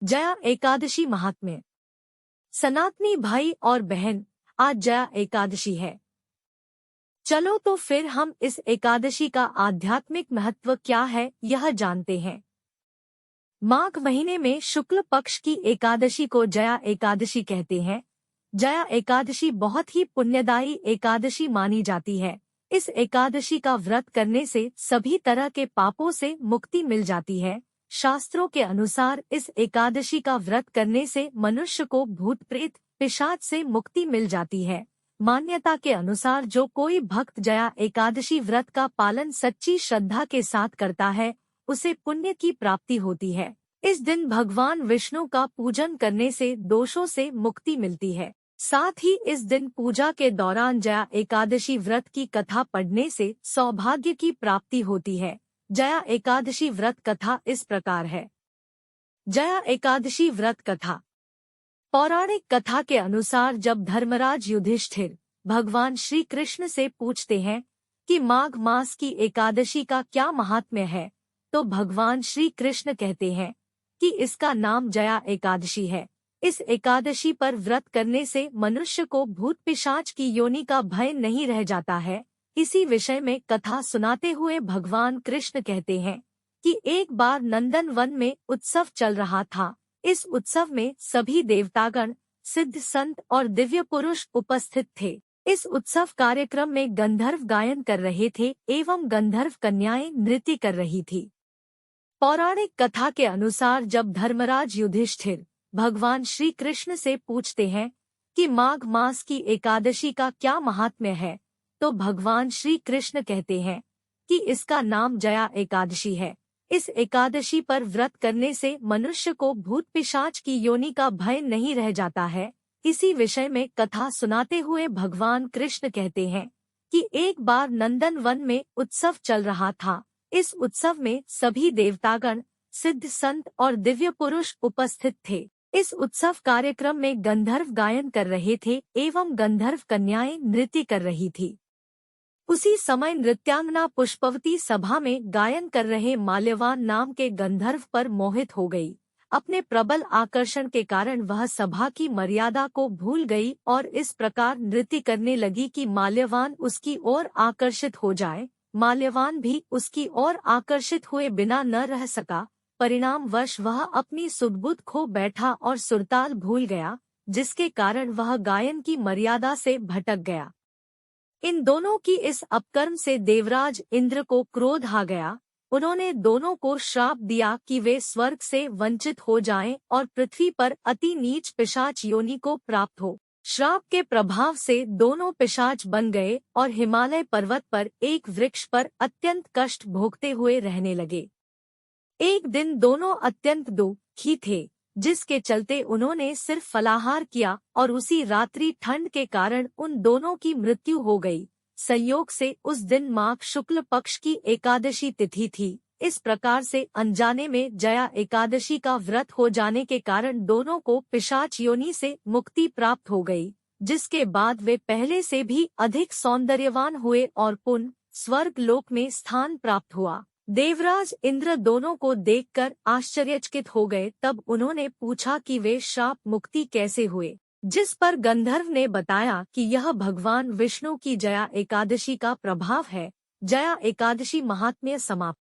जया एकादशी महात्म्य। सनातनी भाई और बहन, आज जया एकादशी है। चलो तो फिर हम इस एकादशी का आध्यात्मिक महत्व क्या है यह जानते हैं। माघ महीने में शुक्ल पक्ष की एकादशी को जया एकादशी कहते हैं। जया एकादशी बहुत ही पुण्यदायी एकादशी मानी जाती है। इस एकादशी का व्रत करने से सभी तरह के पापों से मुक्ति मिल जाती है। शास्त्रों के अनुसार इस एकादशी का व्रत करने से मनुष्य को भूत प्रेत पिशाच से मुक्ति मिल जाती है। मान्यता के अनुसार जो कोई भक्त जया एकादशी व्रत का पालन सच्ची श्रद्धा के साथ करता है, उसे पुण्य की प्राप्ति होती है। इस दिन भगवान विष्णु का पूजन करने से दोषों से मुक्ति मिलती है। साथ ही इस दिन पूजा के दौरान जया एकादशी व्रत की कथा पढ़ने से सौभाग्य की प्राप्ति होती है। जया एकादशी व्रत कथा इस प्रकार है। जया एकादशी व्रत कथा। पौराणिक कथा के अनुसार जब धर्मराज युधिष्ठिर भगवान श्री कृष्ण से पूछते हैं कि माघ मास की एकादशी का क्या महात्म्य है, तो भगवान श्री कृष्ण कहते हैं कि इसका नाम जया एकादशी है। इस एकादशी पर व्रत करने से मनुष्य को भूत पिशाच की योनि का भय नहीं रह जाता है। इसी विषय में कथा सुनाते हुए भगवान कृष्ण कहते हैं कि एक बार नंदन वन में उत्सव चल रहा था। इस उत्सव में सभी देवतागण, सिद्ध संत और दिव्य पुरुष उपस्थित थे। इस उत्सव कार्यक्रम में गंधर्व गायन कर रहे थे एवं गंधर्व कन्याएं नृत्य कर रही थी। पौराणिक कथा के अनुसार जब धर्मराज युधिष्ठिर भगवान श्री कृष्ण से पूछते हैं कि माघ मास की एकादशी का क्या महात्म्य है, तो भगवान श्री कृष्ण कहते हैं कि इसका नाम जया एकादशी है। इस एकादशी पर व्रत करने से मनुष्य को भूत पिशाच की योनि का भय नहीं रह जाता है। इसी विषय में कथा सुनाते हुए भगवान कृष्ण कहते हैं कि एक बार नंदन वन में उत्सव चल रहा था। इस उत्सव में सभी देवतागण, सिद्ध संत और दिव्य पुरुष उपस्थित थे। इस उत्सव कार्यक्रम में गंधर्व गायन कर रहे थे एवं गंधर्व कन्याएं नृत्य कर रही थी। उसी समय नृत्यांगना पुष्पवती सभा में गायन कर रहे माल्यवान नाम के गंधर्व पर मोहित हो गई। अपने प्रबल आकर्षण के कारण वह सभा की मर्यादा को भूल गई और इस प्रकार नृत्य करने लगी कि माल्यवान उसकी ओर आकर्षित हो जाए। माल्यवान भी उसकी ओर आकर्षित हुए बिना न रह सका। परिणामवश वह अपनी सुध-बुध खो बैठा और सुरताल भूल गया, जिसके कारण वह गायन की मर्यादा से भटक गया। इन दोनों की इस अपकर्म से देवराज इंद्र को क्रोध आ गया। उन्होंने दोनों को श्राप दिया कि वे स्वर्ग से वंचित हो जाएं और पृथ्वी पर अति नीच पिशाच योनि को प्राप्त हो। श्राप के प्रभाव से दोनों पिशाच बन गए और हिमालय पर्वत पर एक वृक्ष पर अत्यंत कष्ट भोगते हुए रहने लगे। एक दिन दोनों अत्यंत दुखी थे, जिसके चलते उन्होंने सिर्फ फलाहार किया और उसी रात्रि ठंड के कारण उन दोनों की मृत्यु हो गई। संयोग से उस दिन माघ शुक्ल पक्ष की एकादशी तिथि थी। इस प्रकार से अनजाने में जया एकादशी का व्रत हो जाने के कारण दोनों को पिशाच योनि से मुक्ति प्राप्त हो गई, जिसके बाद वे पहले से भी अधिक सौंदर्यवान हुए और पुनः स्वर्ग लोक में स्थान प्राप्त हुआ। देवराज इंद्र दोनों को देखकर आश्चर्यचकित हो गए। तब उन्होंने पूछा कि वे श्राप मुक्ति कैसे हुए, जिस पर गंधर्व ने बताया कि यह भगवान विष्णु की जया एकादशी का प्रभाव है। जया एकादशी महात्म्य समाप्त।